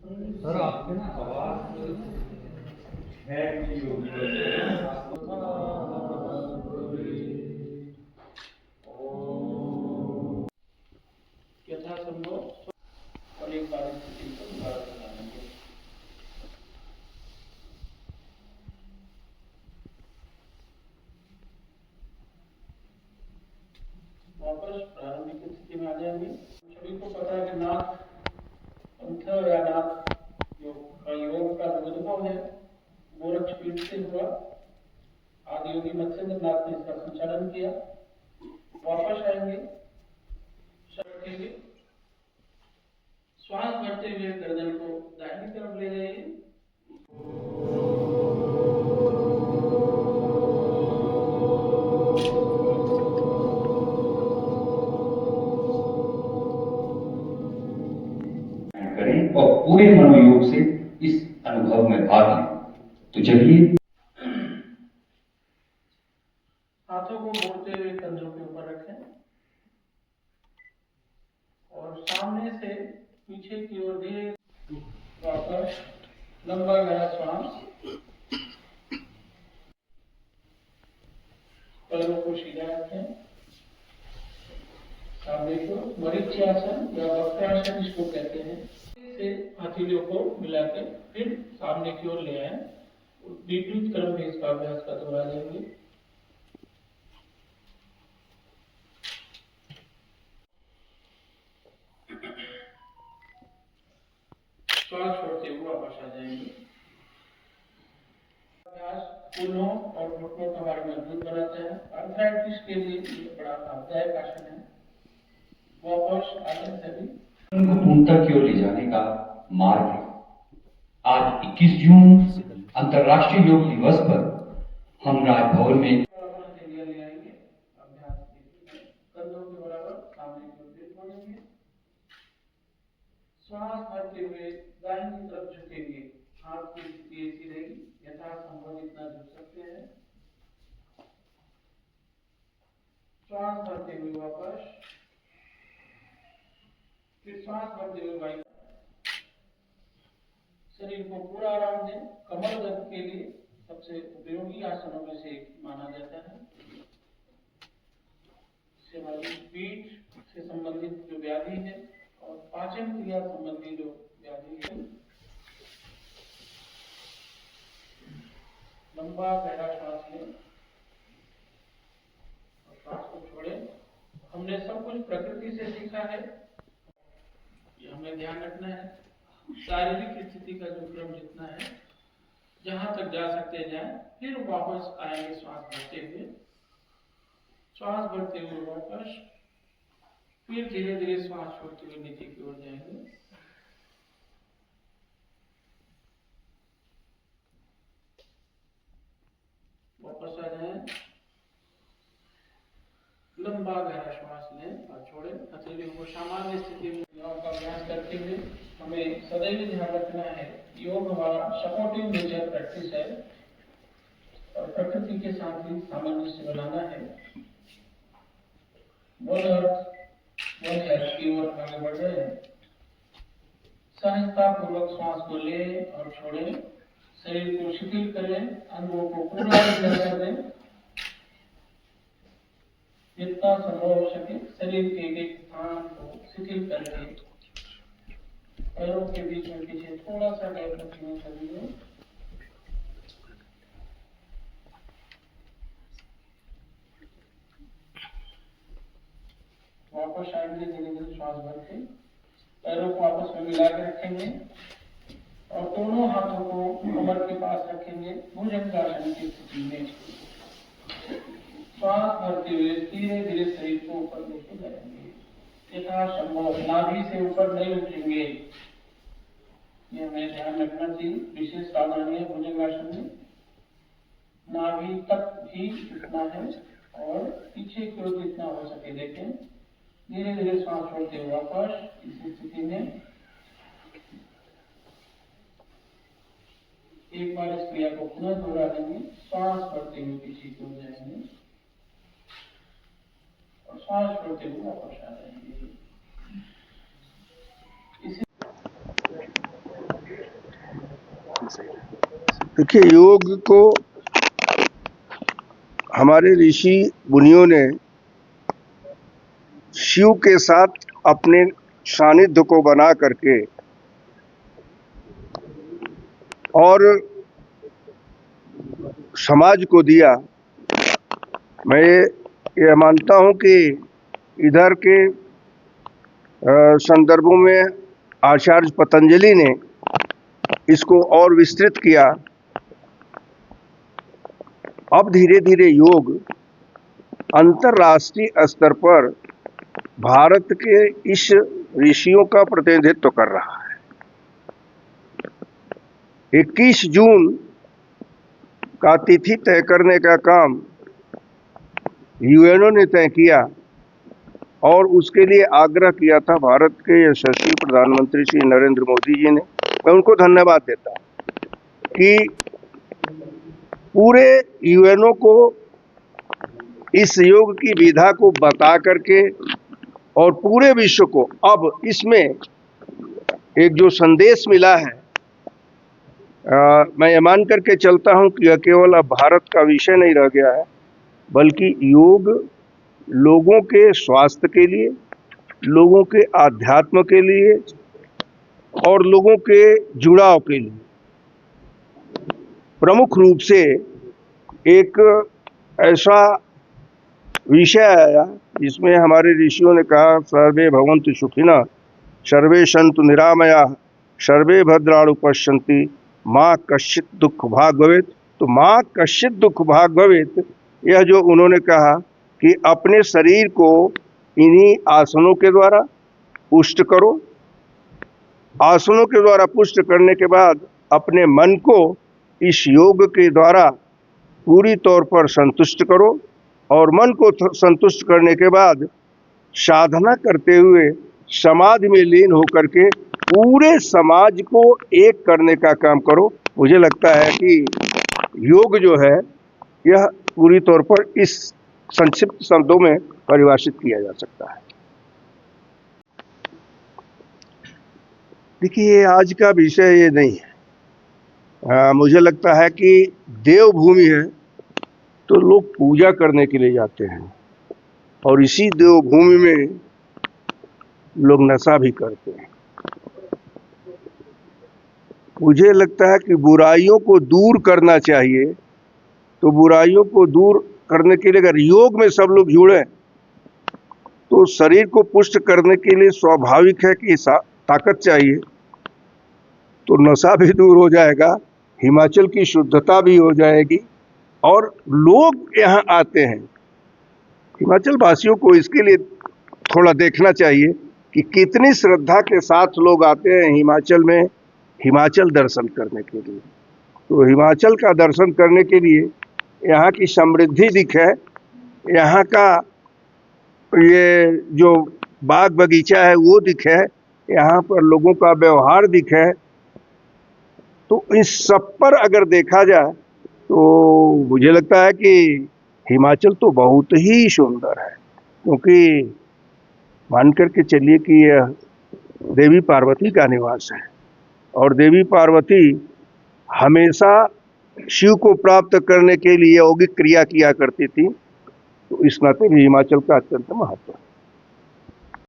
Sir आपके ना आवाज है की होगी यथासंभव और एक बार स्थिति को दोबारा बता देंगे। वापस प्रारंभिक स्थिति में आ जाएंगे। सभी को पता है कि नाथ पंथ या नाथ योग का उद्भव है गोरक्ष पीठ से हुआ। आदि योगी मत्स्येंद्र नाथ ने इसका संचालन किया। वापस आएंगे, रखेंगे, श्वास भरते हुए गर्दन को दाहिनी तरफ ले जाइए। करें और पूरे मनोयोग से इस अनुभव में भाग लें। तो चलिए, हाथों को मोड़ते हुए कंधों के ऊपर रखें और सामने से पीछे की ओर धीरे वापस लंबा गहरा श्वास। पैरों को सीधा रखें, सामने को मरीच्यासन या वक्रासन इसको कहते हैं। से हथेलियों को मिलाकर फिर सामने की ओर ले आए। विपरीत क्रम में इसका अभ्यास का दोहरा लेंगे। श्वास छोड़ते हुए वापस आ जाएंगे। अभ्यास पुनः और घुटनों का हमारे मजबूत बनाता है। आर्थराइटिस के लिए ये बड़ा लाभदायक आसन है। वापस आसन सभी उनको पूर्णता की ओर ले जाने का मार्ग है। आज 21 जून अंतर्राष्ट्रीय योग दिवस पर हम राजभवन में श्वास भरते हुए दाहिनी तरफ झुकेंगे। हाथ की स्थिति ऐसी रहेगी, यथासंभव इतना झुक सकते हैं। श्वास भरते हुए वापस, फिर श्वास भरते हुए बाई। शरीर को पूरा आराम दें। कमर दर्द के लिए सबसे उपयोगी आसनों में से एक माना जाता है। पीठ से संबंधित जो व्याधि है और पाचन क्रिया संबंधी जो व्याधि है, लंबा गहरा श्वास लें और श्वास को छोड़ें। हमने सब कुछ प्रकृति से सीखा है, ये हमें ध्यान रखना है। शारीरिक स्थिति का जो क्रम जितना है, जहां तक जा सकते जाएं, फिर वापस आएंगे श्वास भरते हुए। श्वास भरते हुए वापस, फिर धीरे धीरे श्वास छोड़ते हुए नीचे की ओर जाएंगे। वापस आ जाएं, लंबा गहरा श्वास लें और छोड़ें। हथेलियों को सामान्य स्थिति में का अभ्यास करते हुए हमें सदैव ध्यान रखना है, योग हमारा सपोर्टिव नेचर प्रैक्टिस है और प्रकृति के साथ ही सामंजस्य बनाना है। वन अर्थ वन हेल्थ की ओर आगे बढ़ रहे हैं। सहजता पूर्वक श्वास को लें और छोड़ें। शरीर को शिथिल करें, अंगों को पूरा कर दें। जितना संभव हो सके शरीर के एक स्थान को शिथिल करके पैरों के बीच में पीछे थोड़ा सा गैप रखना चाहिए। वापस आएंगे, धीरे धीरे श्वास भर के पैरों को आपस में मिला के रखेंगे और दोनों हाथों को कमर के पास रखेंगे भुजंगासन की स्थिति में। श्वास भरते हुए धीरे धीरे शरीर को ऊपर लेके जाएंगे। यथासंभव नाभि से ऊपर नहीं उठेंगे, ये हमें ध्यान रखना चाहिए। विशेष सावधानी है भुजंगासन में, नाभि तक ही उठना है और पीछे की ओर जितना हो सके देखें। धीरे धीरे श्वास छोड़ते हुए वापस इस स्थिति में एक बार इस क्रिया को पुनः दोहरा देंगे। श्वास भरते हुए पीछे की ओर जाएंगे और श्वास छोड़ते हुए वापस आ जाएंगे। देखिए, योग को हमारे ऋषि मुनियों ने शिव के साथ अपने सानिध्य को बना करके और समाज को दिया। मैं ये मानता हूं कि इधर के संदर्भों में आचार्य पतंजलि ने इसको और विस्तृत किया। अब धीरे धीरे योग अंतर्राष्ट्रीय स्तर पर भारत के इस ऋषियों का प्रतिनिधित्व कर रहा है। 21 जून का तिथि तय करने का काम यूएनओ ने तय किया और उसके लिए आग्रह किया था भारत के यशस्वी प्रधानमंत्री श्री नरेंद्र मोदी जी ने। मैं उनको धन्यवाद देता हूं कि पूरे यूएनओ को इस योग की विधा को बता करके और पूरे विश्व को अब इसमें एक जो संदेश मिला है, मैं ये मान करके चलता हूं कि यह केवल अब भारत का विषय नहीं रह गया है, बल्कि योग लोगों के स्वास्थ्य के लिए, लोगों के आध्यात्म के लिए और लोगों के जुड़ाव के लिए प्रमुख रूप से एक ऐसा विषय आया जिसमें हमारे ऋषियों ने कहा, सर्वे भवन्तु सुखिनः, सर्वे सन्तु निरामयाः, सर्वे भद्राणि पश्यन्ति, माँ कश्चित् दुख भाग भवेत्। तो माँ कश्चित् दुख भाग भवेत्, यह जो उन्होंने कहा कि अपने शरीर को इन्हीं आसनों के द्वारा पुष्ट करो, आसनों के द्वारा पुष्ट करने के बाद अपने मन को इस योग के द्वारा पूरी तौर पर संतुष्ट करो और मन को संतुष्ट करने के बाद साधना करते हुए समाधि में लीन होकर के पूरे समाज को एक करने का काम करो। मुझे लगता है कि योग जो है यह पूरी तौर पर इस संक्षिप्त शब्दों में परिभाषित किया जा सकता है। देखिए, आज का विषय ये नहीं है। मुझे लगता है कि देवभूमि है तो लोग पूजा करने के लिए जाते हैं और इसी देवभूमि में लोग नशा भी करते हैं। मुझे लगता है कि बुराइयों को दूर करना चाहिए, तो बुराइयों को दूर करने के लिए अगर योग में सब लोग जुड़े तो शरीर को पुष्ट करने के लिए स्वाभाविक है कि ताकत चाहिए, तो नशा भी दूर हो जाएगा, हिमाचल की शुद्धता भी हो जाएगी और लोग यहाँ आते हैं। हिमाचल वासियों को इसके लिए थोड़ा देखना चाहिए कि कितनी श्रद्धा के साथ लोग आते हैं हिमाचल में हिमाचल दर्शन करने के लिए। तो हिमाचल का दर्शन करने के लिए यहाँ की समृद्धि दिखे, यहाँ का ये जो बाग बगीचा है वो दिखे, यहाँ पर लोगों का व्यवहार दिखे, तो इस सब पर अगर देखा जाए तो मुझे लगता है कि हिमाचल तो बहुत ही सुंदर है। क्योंकि मान करके चलिए कि यह देवी पार्वती का निवास है और देवी पार्वती हमेशा शिव को प्राप्त करने के लिए यौगिक क्रिया किया करती थी, तो इस नाते भी हिमाचल का अत्यंत महत्व है।